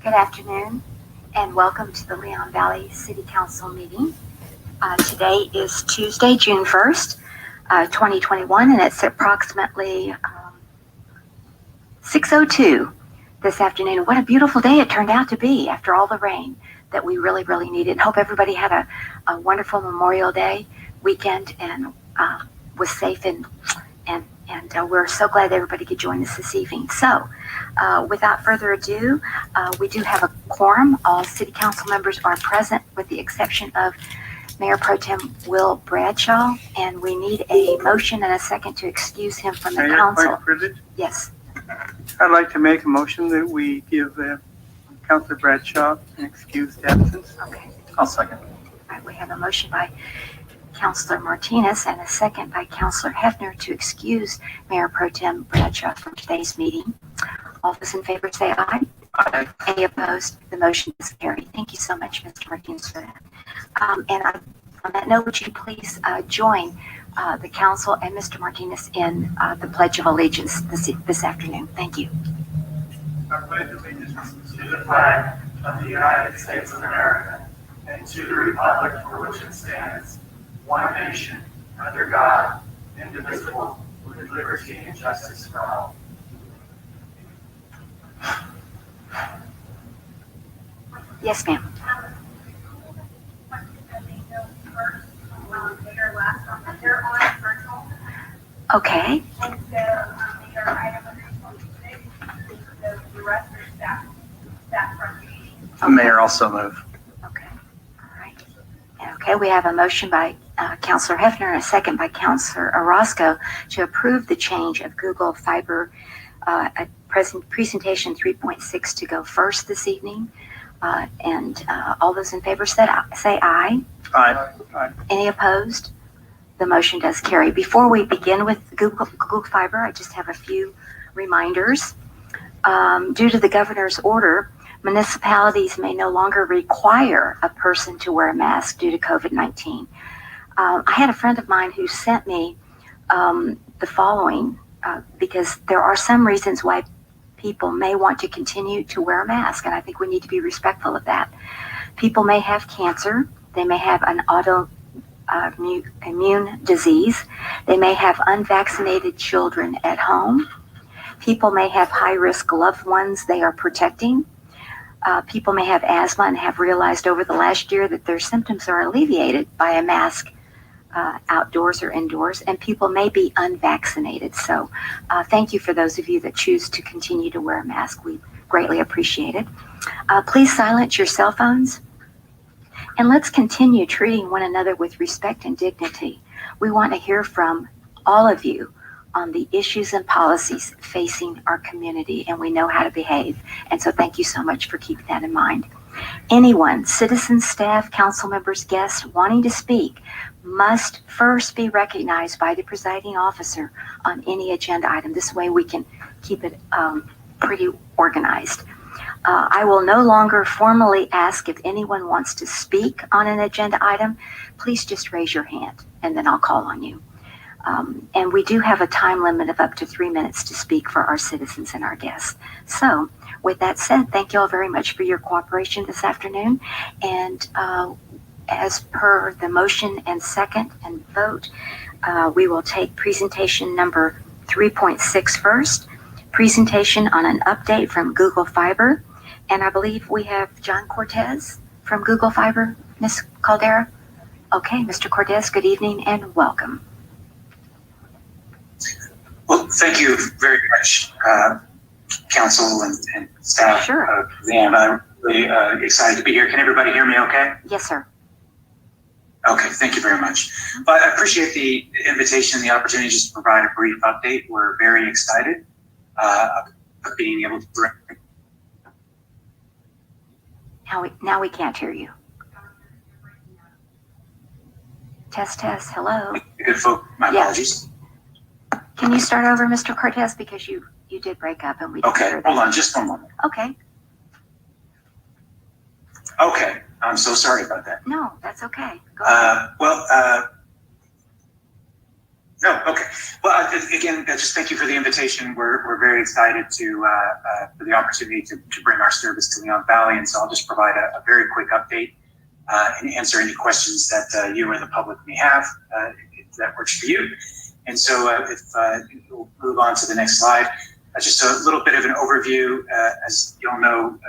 Good afternoon, and welcome to the Leon Valley City Council meeting. Today is Tuesday, June 1st, 2021, and it's approximately 6:02 this afternoon. What a beautiful day it turned out to be after all the rain that we really needed. Hope everybody had a wonderful Memorial Day weekend and was safe and we're so glad everybody could join us this evening. So, without further ado, we do have a quorum. All City Council members are present with the exception of Mayor Pro Tem Will Bradshaw, and we need a motion and a second to excuse him from the council. Privilege? Yes. I'd like to make a motion that we give Councilor Bradshaw an excused absence. Okay. I'll second. All right, we have a motion by Councilor Martinez and a second by Councilor Hefner to excuse Mayor Pro Tem Bradshaw from today's meeting. All those in favor say aye. Aye. Any opposed? The motion is carried. Thank you so much, Mr. Martinez, for that. On that note, would you please join the council and Mr. Martinez in the Pledge of Allegiance this afternoon? Thank you. I pledge allegiance to the flag of the United States of America and to the republic for which it stands, one nation, under God, indivisible, with liberty and justice for all. Yes, ma'am. Okay. And so they are item 126, the rest are staff from Mayor also move. Okay. All right. Okay, we have a motion by Councilor Hefner and a second by Councilor Orozco to approve the change of Google Fiber at presentation 3.6 to go first this evening. And all those in favor say aye. Aye. Aye. Any opposed? The motion does carry. Before we begin with Google Fiber, I just have a few reminders. Due to the governor's order, municipalities may no longer require a person to wear a mask due to COVID-19. I had a friend of mine who sent me the following, because there are some reasons why people may want to continue to wear a mask, and I think we need to be respectful of that. People may have cancer. They may have an immune disease. They may have unvaccinated children at home. People may have high-risk loved ones they are protecting. People may have asthma and have realized over the last year that their symptoms are alleviated by a mask outdoors or indoors, and people may be unvaccinated. So thank you for those of you that choose to continue to wear a mask. We greatly appreciate it. Please silence your cell phones. And let's continue treating one another with respect and dignity. We want to hear from all of you on the issues and policies facing our community, and we know how to behave. And so thank you so much for keeping that in mind. Anyone, citizens, staff, council members, guests wanting to speak must first be recognized by the presiding officer on any agenda item. This way we can keep it pretty organized. I will no longer formally ask if anyone wants to speak on an agenda item. Please just raise your hand and then I'll call on you. And we do have a time limit of up to 3 minutes to speak for our citizens and our guests. So with that said, thank you all very much for your cooperation this afternoon. And as per the motion and second and vote, we will take presentation number 3.6 first. Presentation on an update from Google Fiber. And I believe we have John Cortez from Google Fiber. Ms. Caldera? Okay, Mr. Cortez, good evening and welcome. Well, thank you very much, council and staff. Sure. Leanne, I'm really excited to be here. Can everybody hear me okay? Yes, sir. Okay, thank you very much. But I appreciate the invitation and the opportunity just to provide a brief update. We're very excited of being able to bring. Now we can't hear you. Test, hello. Good folk, my Yeah. apologies. Can you start over, Mr. Cortez, because you did break up and we didn't Okay, hear hold that. on just one moment. Okay. Okay, I'm so sorry about that. No, that's okay. Go ahead. No, okay. Well, again, just thank you for the invitation. We're very excited for the opportunity to bring our service to Leon Valley, and so I'll just provide a very quick update and answer any questions that you or the public may have, if that works for you. And so if we'll move on to the next slide, just a little bit of an overview. As you all know,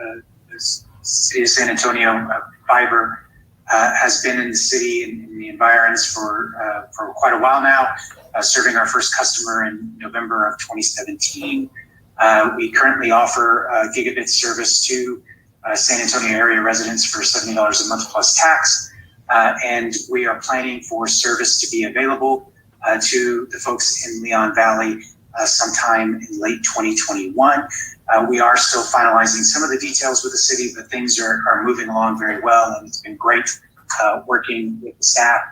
the City of San Antonio fiber has been in the city and in the environs for quite a while now, serving our first customer in November of 2017. We currently offer gigabit service to San Antonio area residents for $70 a month plus tax, and we are planning for service to be available to the folks in Leon Valley sometime in late 2021. We are still finalizing some of the details with the city, but things are moving along very well, and it's been great working with the staff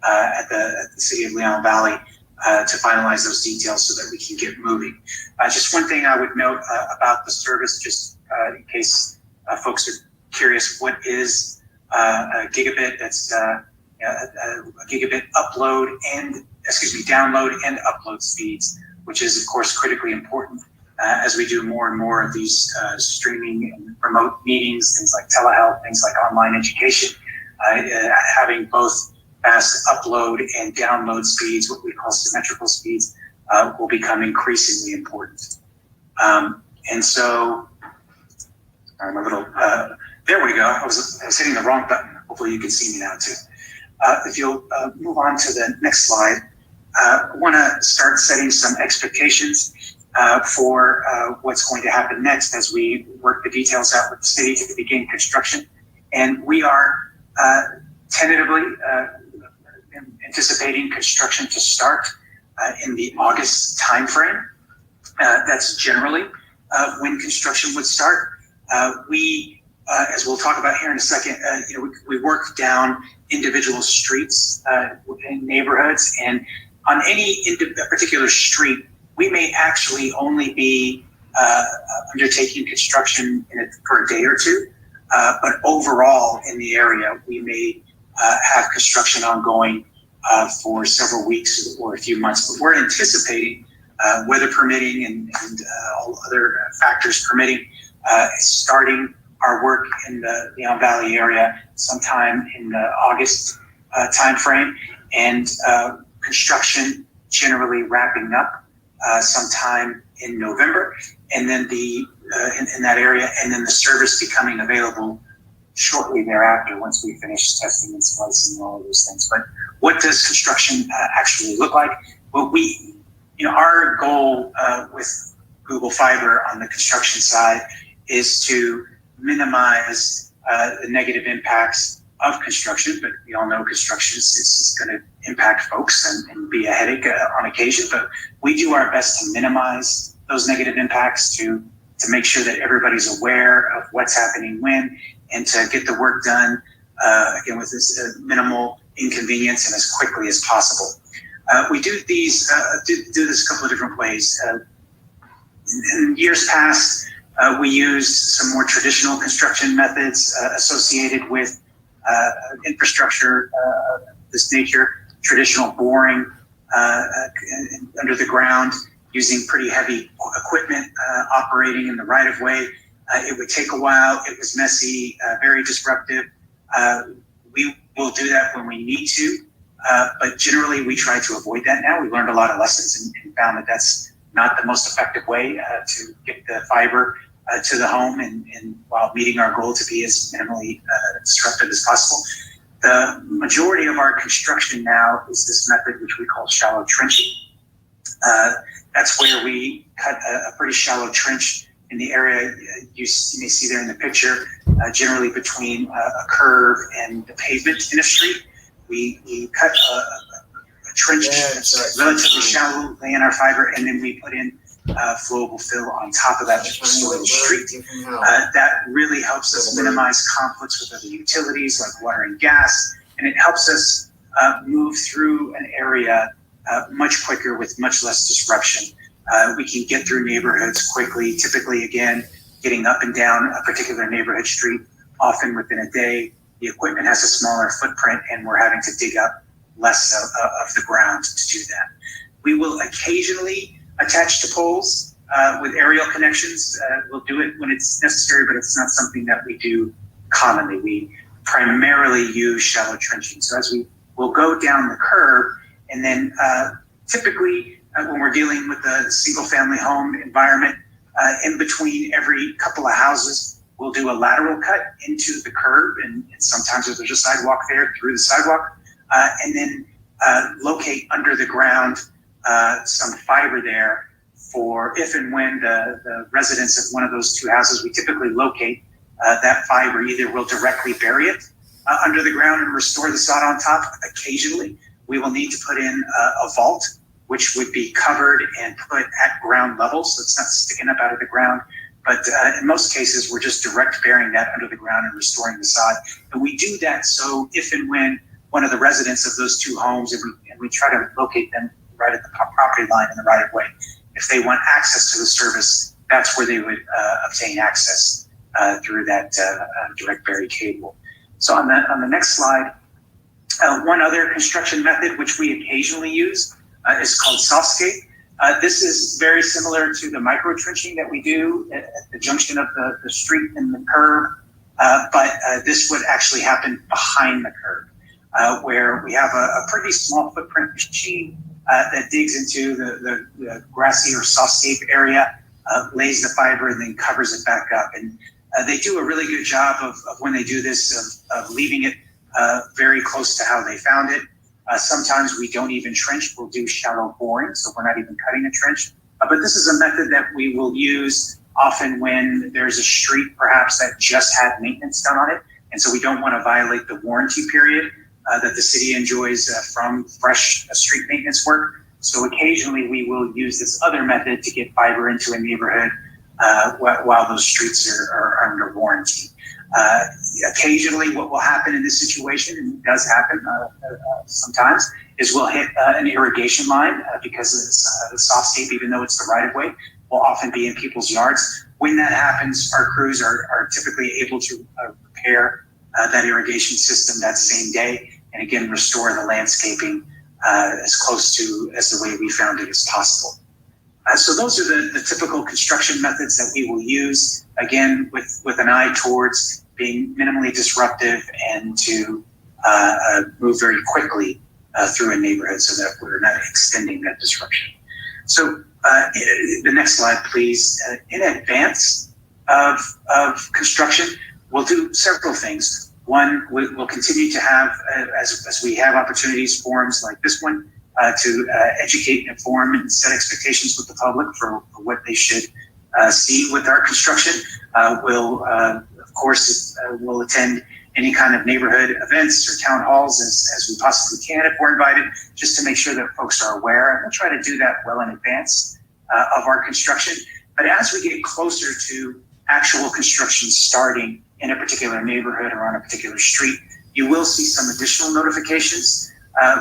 at the City of Leon Valley to finalize those details so that we can get moving. Just one thing I would note about the service, just in case folks are curious, what is a gigabit? That's a gigabit download and upload speeds, which is of course critically important as we do more and more of these streaming and remote meetings, things like telehealth, things like online education. Having both fast upload and download speeds, what we call symmetrical speeds, will become increasingly important. And so, I'm a little, there we go. I was hitting the wrong button. Hopefully you can see me now too. If you'll move on to the next slide, I want to start setting some expectations for what's going to happen next as we work the details out with the city to begin construction. And we are tentatively anticipating construction to start in the August timeframe. That's generally when construction would start. We, as we'll talk about here in a second, we work down individual streets within neighborhoods, and on any particular street, we may actually only be undertaking construction for a day or two, but overall in the area, we may have construction ongoing for several weeks or a few months. But we're anticipating, weather permitting and all other factors permitting, starting our work in the Leon Valley area sometime in the August timeframe, and construction generally wrapping up sometime in November, and then in that area, and then the service becoming available shortly thereafter once we finish testing and splicing and all of those things. But what does construction actually look like? Well, our goal with Google Fiber on the construction side is to minimize the negative impacts of construction, but we all know construction is going to impact folks and be a headache on occasion, but we do our best to minimize those negative impacts, to make sure that everybody's aware of what's happening when, and to get the work done, again, with this minimal inconvenience and as quickly as possible. We do this a couple of different ways. In years past, we used some more traditional construction methods associated with infrastructure of this nature, traditional boring under the ground, using pretty heavy equipment operating in the right of way. It would take a while. It was messy, very disruptive. We will do that when we need to, but generally we try to avoid that now. We learned a lot of lessons and found that that's not the most effective way to get the fiber to the home, and while meeting our goal to be as minimally disruptive as possible. The majority of our construction now is this method, which we call shallow trenching. That's where we cut a pretty shallow trench in the area you may see there in the picture, generally between a curve and the pavement in a street. We cut a trench that's relatively shallow, lay in our fiber, and then we put in flowable fill on top of that soil street. That really helps us minimize conflicts with other utilities like water and gas, and it helps us move through an area much quicker with much less disruption. We can get through neighborhoods quickly, typically, again, getting up and down a particular neighborhood street, often within a day. The equipment has a smaller footprint, and we're having to dig up less of the ground to do that. We will occasionally attach to poles with aerial connections. We'll do it when it's necessary, but it's not something that we do commonly. We primarily use shallow trenching. So as we'll go down the curb, and then typically when we're dealing with a single family home environment, in between every couple of houses, we'll do a lateral cut into the curb, and sometimes if there's a sidewalk there, through the sidewalk, and then locate under the ground some fiber there for if and when the residents of one of those two houses, we typically locate that fiber. Either we'll directly bury it under the ground and restore the sod on top. Occasionally, we will need to put in a vault, which would be covered and put at ground level, so it's not sticking up out of the ground. But in most cases, we're just direct burying that under the ground and restoring the sod. And we do that so if and when one of the residents of those two homes, and we try to locate them right at the property line in the right of way, if they want access to the service, that's where they would obtain access through that direct bury cable. So on the next slide, one other construction method which we occasionally use is called softscape. This is very similar to the micro trenching that we do at the junction of the street and the curb, but this would actually happen behind the curb, where we have a pretty small footprint machine that digs into the grassy or softscape area, lays the fiber, and then covers it back up. And they do a really good job of when they do this, of leaving it very close to how they found it. Sometimes we don't even trench, we'll do shallow boring, so we're not even cutting a trench. But this is a method that we will use often when there's a street perhaps that just had maintenance done on it, and so we don't want to violate the warranty period that the city enjoys from fresh street maintenance work. So occasionally we will use this other method to get fiber into a neighborhood while those streets are under warranty. Occasionally what will happen in this situation, and it does happen sometimes, is we'll hit an irrigation line because the softscape, even though it's the right of way, will often be in people's yards. When that happens, our crews are typically able to repair that irrigation system that same day, and again, restore the landscaping as close to as the way we found it as possible. So those are the typical construction methods that we will use, again, with an eye towards being minimally disruptive and to move very quickly through a neighborhood so that we're not extending that disruption. So the next slide, please. In advance of construction, we'll do several things. One, we'll continue to have, as we have opportunities, forums like this one, to educate, inform, and set expectations with the public for what they should see with our construction. We'll, of course, we'll attend any kind of neighborhood events or town halls as we possibly can if we're invited, just to make sure that folks are aware. And we'll try to do that well in advance of our construction. But as we get closer to actual construction starting in a particular neighborhood or on a particular street, you will see some additional notifications.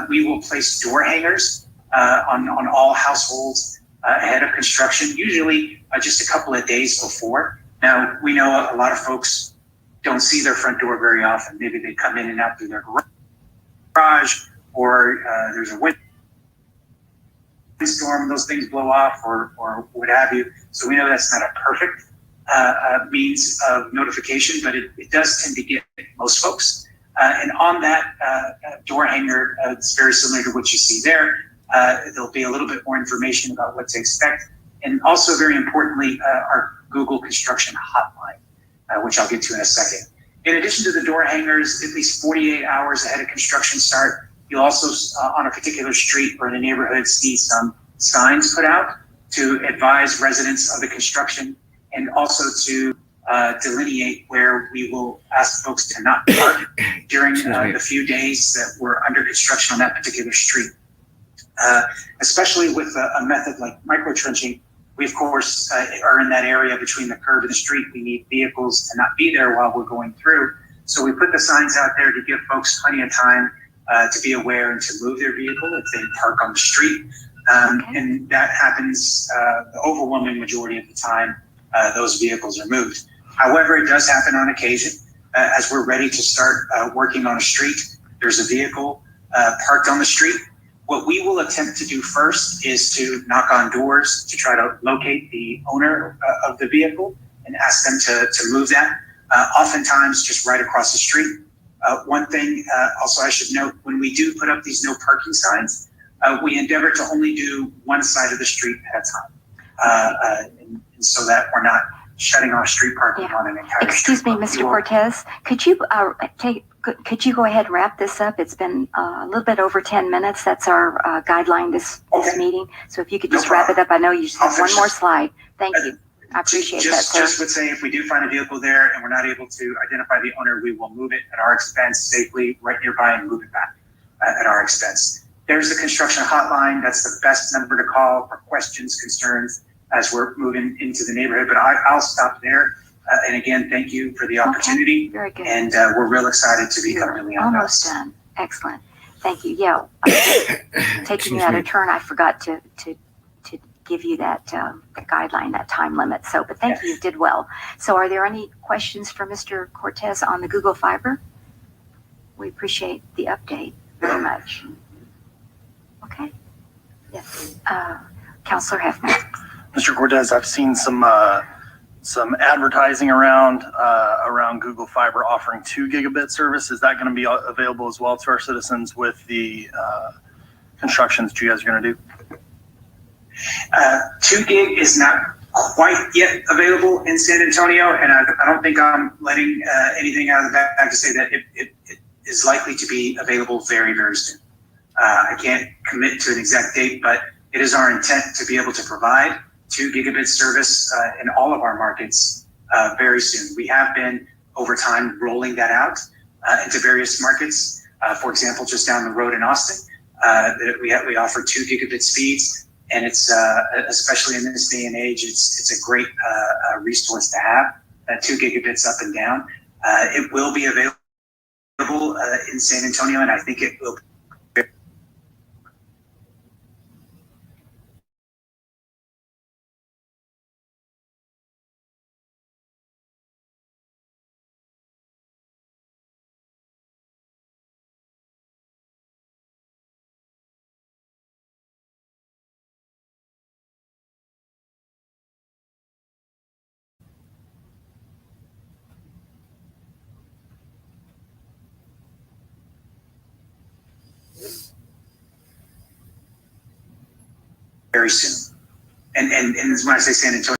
We will place door hangers on all households ahead of construction, usually just a couple of days before. Now, we know a lot of folks don't see their front door very often. Maybe they come in and out through their garage, or there's a windstorm, those things blow off, or what have you. So we know that's not a perfect means of notification, but it does tend to get most folks. And on that door hanger, it's very similar to what you see there. There'll be a little bit more information about what to expect. And also, very importantly, our Google construction hotline, which I'll get to in a second. In addition to the door hangers, at least 48 hours ahead of construction start, you'll also, on a particular street or in a neighborhood, see some signs put out to advise residents of the construction, and also to delineate where we will ask folks to not park during the few days that we're under construction on that particular street. Especially with a method like micro trenching, we of course are in that area between the curb and the street. We need vehicles to not be there while we're going through. So we put the signs out there to give folks plenty of time to be aware and to move their vehicle if they park on the street. And that happens the overwhelming majority of the time. Those vehicles are moved. However, it does happen on occasion. As we're ready to start working on a street, there's a vehicle parked on the street, What we will attempt to do first is to knock on doors to try to locate the owner of the vehicle and ask them to move that, oftentimes just right across the street. One thing also I should note, when we do put up these no parking signs, we endeavor to only do one side of the street at a time, and so that we're not shutting off street parking on an entire Excuse street. me, Mr. Cortez, could you go ahead and wrap this up? It's been a little bit over 10 minutes. That's our guideline this Okay. meeting. So if you could No just wrap it up. I know you just I'll have one finish more it. slide. Thank you. I appreciate that, sir. Just would say, if we do find a vehicle there and we're not able to identify the owner, we will move it at our expense safely right nearby and move it back at our expense. There's the construction hotline. That's the best number to call for questions, concerns as we're moving into the neighborhood. But I'll stop there. And again, thank you for the opportunity. Very good. And we're real excited to be coming You're on almost this. done. Excellent. Thank you. Yeah, taking you out of turn, I forgot to give you that guideline, that time limit. So, but thank you, you did well. So are there any questions for Mr. Cortez on the Google Fiber? We appreciate the update very much. Okay. Yes. Counselor Hefner. Mr. Cortez, I've seen some advertising around Google Fiber offering 2 gigabit service. Is that going to be available as well to our citizens with the constructions that you guys are going to do? 2 gig is not quite yet available in San Antonio, and I don't think I'm letting anything out of the bag to say that it is likely to be available very, very soon. I can't commit to an exact date, but it is our intent to be able to provide 2 gigabit service in all of our markets very soon. We have been, over time, rolling that out into various markets. For example, just down the road in Austin, we offer 2 gigabit speeds. And it's especially in this day and age, it's a great resource to have. 2 gigabits up and down. It will be available in San Antonio, and I think it will very soon. And when I say San Antonio,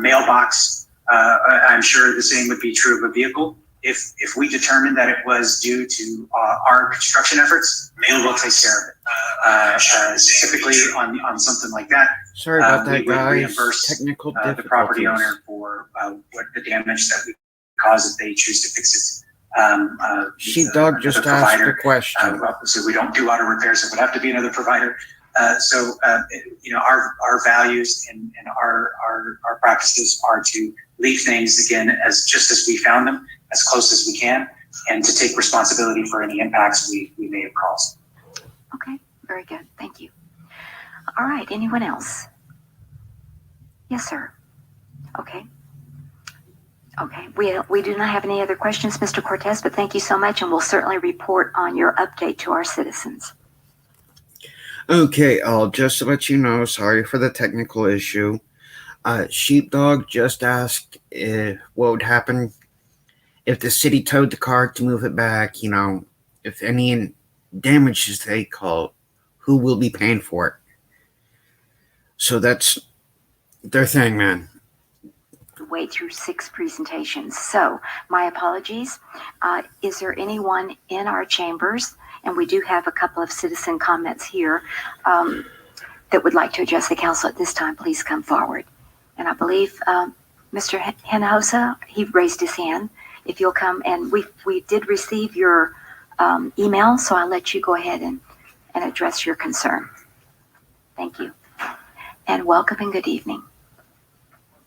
mailbox, I'm sure the same would be true of a vehicle. If we determine that it was due to our construction efforts, mail will take care of it. Typically on something like that, Sorry about we that, would guys. reimburse Technical the property difficulties. owner for what the damage that we cause if they choose to fix it. Sheepdog just the asked provider, a question. so we don't do auto repairs. It would have to be another provider. Our values and our practices are to leave things again as we found them, as close as we can, and to take responsibility for any impacts we may have caused. Okay, very good. Thank you. All right, anyone else? Yes, sir. Okay. Okay, we do not have any other questions, Mr. Cortez, but thank you so much, and we'll certainly report on your update to our citizens. Okay, just to let you know, sorry for the technical issue. Sheepdog just asked what would happen if the city towed the car to move it back, if any damages they call, who will be paying for it? So that's their thing, man. Way through 6 presentations. So my apologies. Is there anyone in our chambers, and we do have a couple of citizen comments here, that would like to address the council at this time? Please come forward. And I believe Mr. Hinojosa, he raised his hand. If you'll come, and we did receive your email, so I'll let you go ahead and address your concern. Thank you. And welcome and good evening.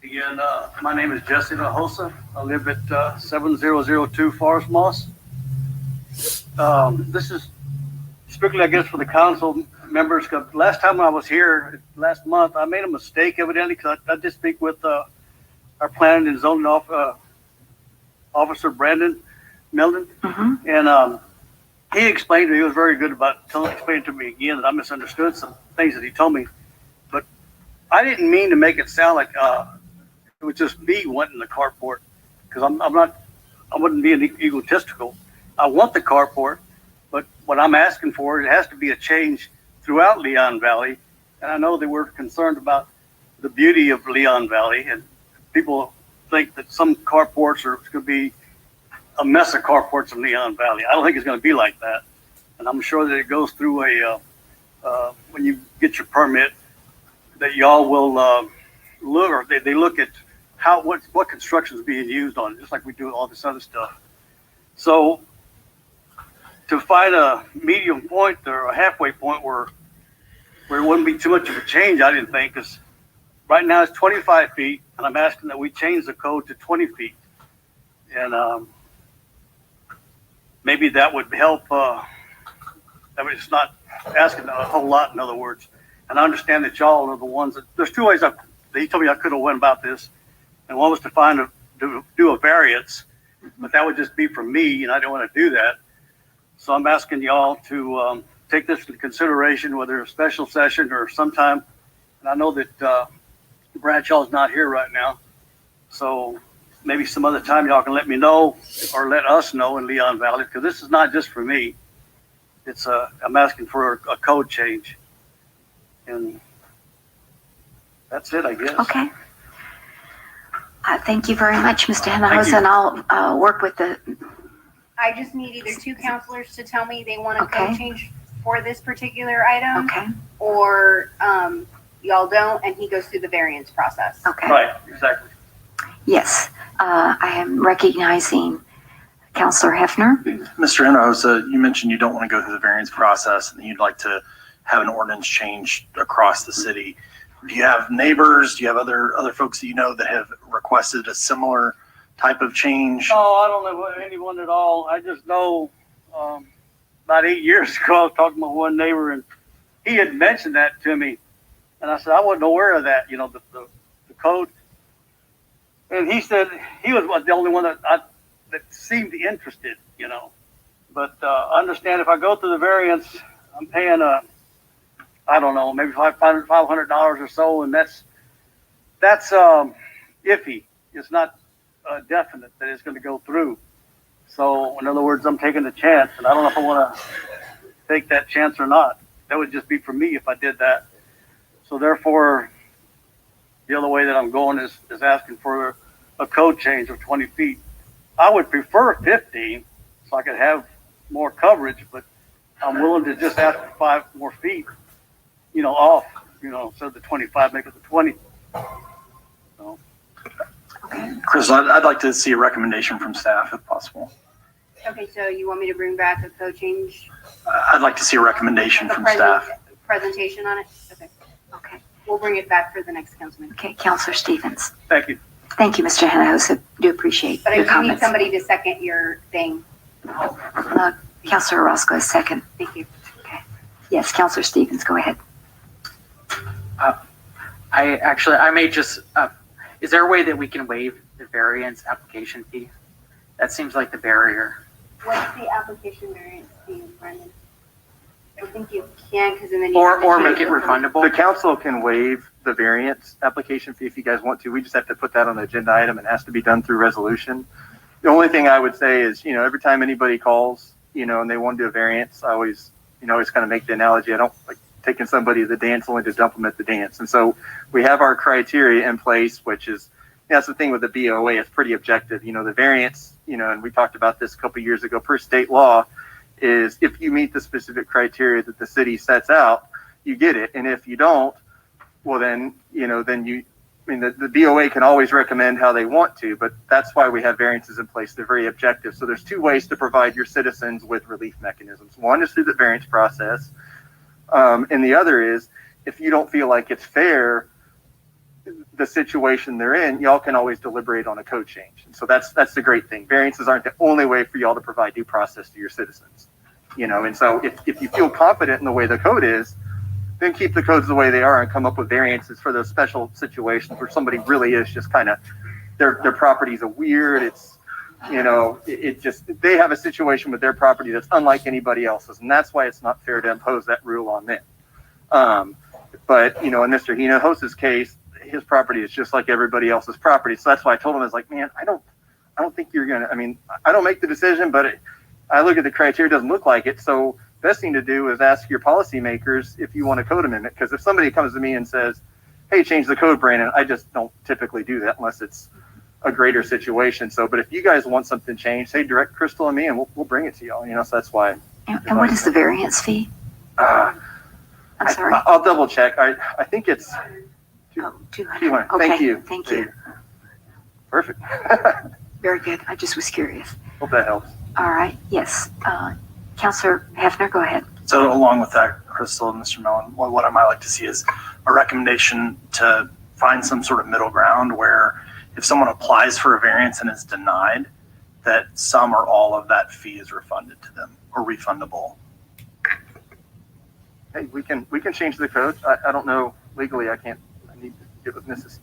Again, my name is Jesse Hinojosa. I live at 7002 Forest Moss. This is strictly, I guess, for the council members. Last time I was here, last month, I made a mistake evidently, because I did speak with our planning and zoning officer, Brandon Milden. Mm-hmm. And he explained to me, he was very good about explaining to me again that I misunderstood some things that he told me. But I didn't mean to make it sound like it was just me wanting the carport, because I wouldn't be egotistical. I want the carport, but what I'm asking for, it has to be a change throughout Leon Valley. And I know that we're concerned about the beauty of Leon Valley, and people think that some carports are going to be a mess of carports in Leon Valley. I don't think it's going to be like that. And I'm sure that it goes through when you get your permit, that y'all will look, or they look at what construction is being used on, just like we do all this other stuff. So to find a medium point or a halfway point where it wouldn't be too much of a change, I didn't think, because right now it's 25 feet, and I'm asking that we change the code to 20 feet. And maybe that would help. I mean, it's not asking a whole lot, in other words. And I understand that y'all are the ones that, there's 2 ways that he told me I could have went about this. And one was to do a variance, but that would just be for me, and I don't want to do that. So I'm asking y'all to take this into consideration, whether a special session or sometime. And I know that Bradshaw's not here right now, so maybe some other time y'all can let me know, or let us know in Leon Valley, because this is not just for me. It's I'm asking for a code change, and that's it, I guess. Okay. Thank you very much, Mr. Hinojosa, and I'll work with the. I just need either 2 counselors to tell me they want a Okay. code change for this particular item, Okay. or y'all don't, and he goes through the variance process. Okay. Right, exactly. Yes. I am recognizing Counselor Hefner. Mr. Hinojosa, you mentioned you don't want to go through the variance process and you'd like to have an ordinance change across the city. Do you have neighbors? Do you have other folks that you know that have requested a similar type of change? No, I don't know anyone at all. I just know about 8 years ago, I was talking to one neighbor, and he had mentioned that to me. And I said, I wasn't aware of that, the code. And he said he was the only one that seemed interested, But I understand if I go through the variance, I'm paying I don't know, maybe $500 or so, and that's iffy. It's not definite that it's going to go through. So in other words, I'm taking a chance, and I don't know if I want to take that chance or not. That would just be for me if I did that. So therefore, The other way that I'm going is asking for a code change of 20 feet. I would prefer 15 so I could have more coverage, but I'm willing to just ask for 5 more feet, off, so the 25, make it the 20. So, Chris, I'd like to see a recommendation from staff if possible. Okay, so you want me to bring back a code change? I'd like to see a recommendation from staff. Presentation on it? Okay. Okay. We'll bring it back for the next council meeting. Okay, Counselor Stevens. thank you. Thank you, Mr. Hinojosa. Do appreciate But I your do need comments. somebody to second your thing. Counselor Orozco is second. Thank you. Yes, Counselor Stevens, go ahead. I may just, is there a way that we can waive the variance application fee? That seems like the barrier. What's the application variance fee, Brendan? I think you can, because then you have to Or change make it The refundable? council can waive the variance application fee if you guys want to. We just have to put that on the agenda item. It has to be done through resolution. The only thing I would say is, every time anybody calls, and they want to do a variance, I always kind of make the analogy. I don't like taking somebody to the dance only to dump them at the dance. And so we have our criteria in place, which is, that's the thing with the BOA, it's pretty objective. The variance, and we talked about this a couple of years ago, per state law, is if you meet the specific criteria that the city sets out, you get it. And if you don't, well, then the BOA can always recommend how they want to, but that's why we have variances in place. They're very objective. So there's 2 ways to provide your citizens with relief mechanisms. One is through the variance process. And the other is, if you don't feel like it's fair, the situation they're in, y'all can always deliberate on a code change. And so that's the great thing. Variances aren't the only way for y'all to provide due process to your citizens. And so if you feel confident in the way the code is, then keep the codes the way they are and come up with variances for those special situations where somebody really is just kind of, their property's a weird, it's, they have a situation with their property that's unlike anybody else's. And that's why it's not fair to impose that rule on them. But, in Mr. Hinojosa's case, his property is just like everybody else's property. So that's why I told him, I was like, man, I don't think you're going to, I don't make the decision, but I look at the criteria, it doesn't look like it. So best thing to do is ask your policymakers if you want a code amendment. Because if somebody comes to me and says, hey, change the code, Brandon, I just don't typically do that unless it's a greater situation. So, but if you guys want something changed, say direct Crystal and me, and we'll bring it to y'all. So that's why. And what is the variance fee? I'm sorry. I'll double check. I think it's Oh, 200. 200. Okay. Thank you. Thank you. Perfect. Very good. I just was curious. Hope that helps. All right. Yes. Counselor Hefner, go ahead. So along with that, Crystal and Mr. Mellon, what I might like to see is a recommendation to find some sort of middle ground where if someone applies for a variance and is denied, that some or all of that fee is refunded to them or refundable. Hey, we can change the code. I don't know legally. I need to get with Mrs.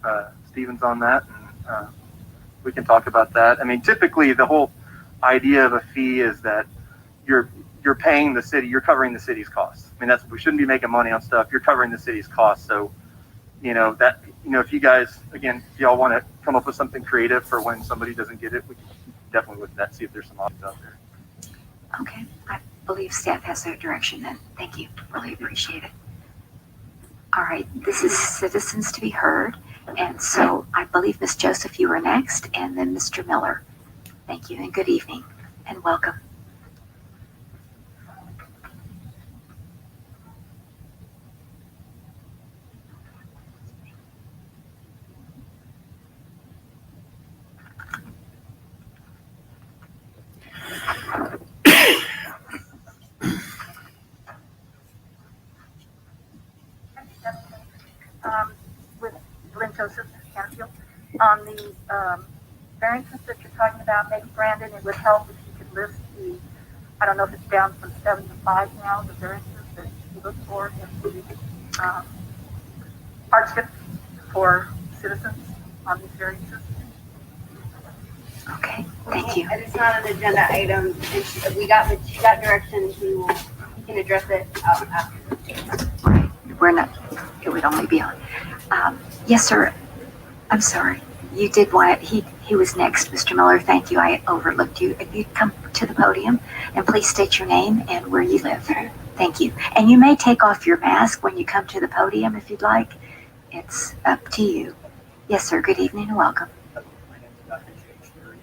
Stevens on that, and we can talk about that. Typically the whole idea of a fee is that you're paying the city, you're covering the city's costs. We shouldn't be making money on stuff. You're covering the city's costs. So, if you guys, again, if y'all want to come up with something creative for when somebody doesn't get it, we can definitely look at that, see if there's some options out there. Okay. I believe staff has their direction then. Thank you. Really appreciate it. All right. This is citizens to be heard. And so I believe Ms. Joseph, you are next, and then Mr. Miller. Thank you and good evening and welcome. With Lynn Joseph, Canfield, on the variances that you're talking about, maybe Brandon, it would help if you could list I don't know if it's down from 7 to 5 now, the variances that you look for in the hardship for citizens on these variances. Okay. Thank you. And it's not an agenda item. We got direction. He can address it after. Right. We're not, it would only be on. Yes, sir. I'm sorry. You did want it. He was next, Mr. Miller. Thank you. I overlooked you. If you'd come to the podium and please state your name and where you live. Thank you. And you may take off your mask when you come to the podium if you'd like. It's up to you. Yes, sir. Good evening and welcome. My name is Dr. James Curry.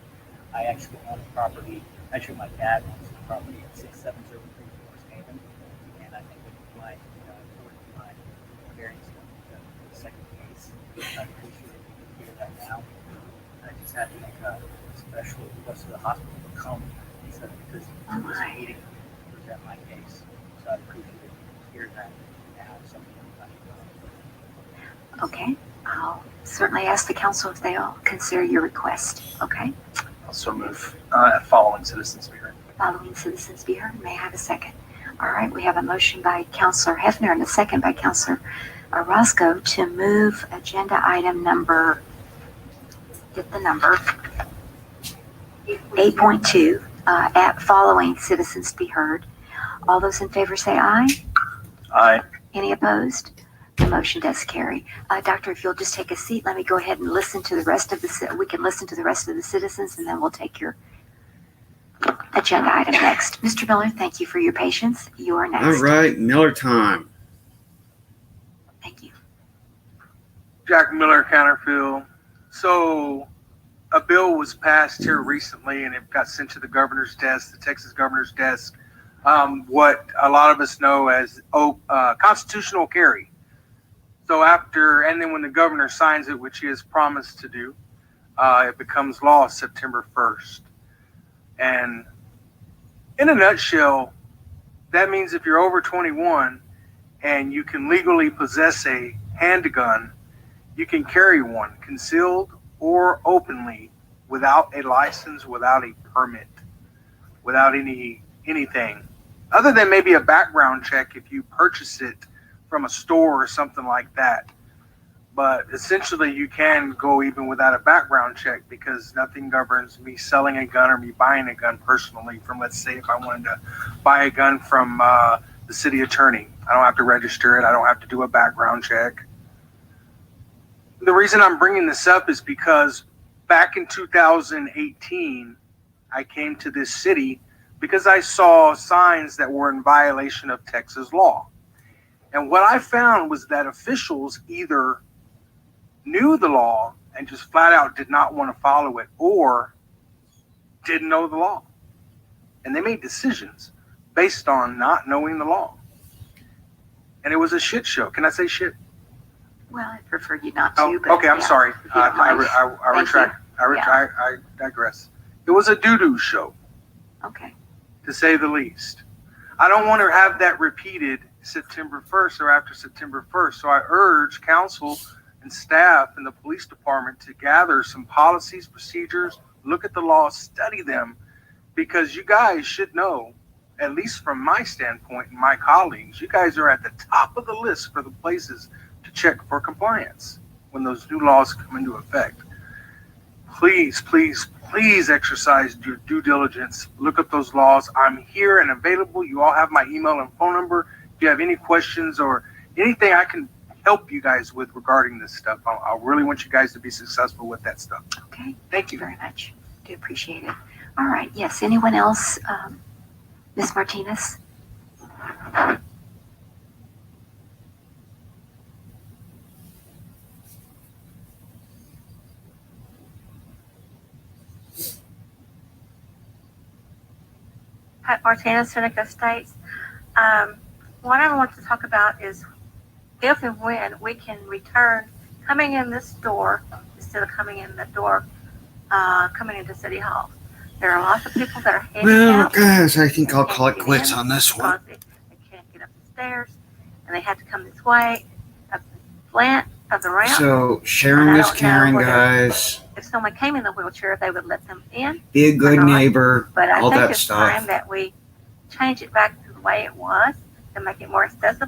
I actually own the property. Actually, my dad owns the property at 6703 Forest Haven. And I think with my, according to my variance, the second case, I appreciate it. You can hear that now. I just had to make a special request to the hospital to come. He said because Oh, this my. meeting to present my case. So I appreciate it. Hear that now. Something Okay. I'll certainly ask the council if they'll consider your request. Okay. Also move following citizens be heard. Following citizens be heard. May I have a second? All right. We have a motion by Councilor Hefner and a second by Councilor Roscoe to move agenda item number, get the number, 8.2 at following citizens be heard. All those in favor say aye. Aye. Any opposed? The motion does carry. Doctor, if you'll just take a seat, let me go ahead and listen to the rest of we can listen to the rest of the citizens and then we'll take your agenda item next. Mr. Miller, thank you for your patience. You are next. All right, Miller time. Thank you. Jack Miller, Counterfield. So a bill was passed here recently and it got sent to the governor's desk, the Texas governor's desk. What a lot of us know as constitutional carry. So and then when the governor signs it, which he has promised to do, it becomes law September 1st. And in a nutshell, that means if you're over 21 and you can legally possess a handgun, you can carry one concealed or openly without a license, without a permit, without anything other than maybe a background check if you purchase it from a store or something like that. But essentially you can go even without a background check because nothing governs me selling a gun or me buying a gun personally from, let's say, if I wanted to buy a gun from the city attorney. I don't have to register it. I don't have to do a background check. The reason I'm bringing this up is because back in 2018, I came to this city because I saw signs that were in violation of Texas law. And what I found was that officials either knew the law and just flat out did not want to follow it or didn't know the law. And they made decisions based on not knowing the law. And it was a shit show. Can I say shit? Well, I prefer you not to. Oh, but okay, I'm yeah, sorry. if you don't mind. I Thank retract. you. I digress. It was a doo-doo show, Okay. to say the least. I don't want to have that repeated September 1st or after September 1st. So I urge council and staff in the police department to gather some policies, procedures, look at the law, study them, because you guys should know, at least from my standpoint and my colleagues, you guys are at the top of the list for the places to check for compliance when those new laws come into effect. Please, please, please exercise your due diligence. Look up those laws. I'm here and available. You all have my email and phone number. If you have any questions or anything I can help you guys with regarding this stuff, I really want you guys to be successful with that stuff. Okay. Thank you. Very much. Do appreciate it. All right. Yes. Anyone else? Ms. Martinez? Pat Martinez, Seneca Estates. What I want to talk about is if and when we can return coming in this door instead of coming in the door, coming into City Hall. There are lots of people that are Well, handicapped. guys, I think I'll They call it can't quits get in on this one. because They can't get up the stairs, and they have to come this way, up the slant of the ramp. So, sharing And I is don't know caring, whether- guys. If someone came in the wheelchair, they would let them in. Be a good or not. neighbor, But I all think that it's stuff. time that we change it back to the way it was to make it more accessible.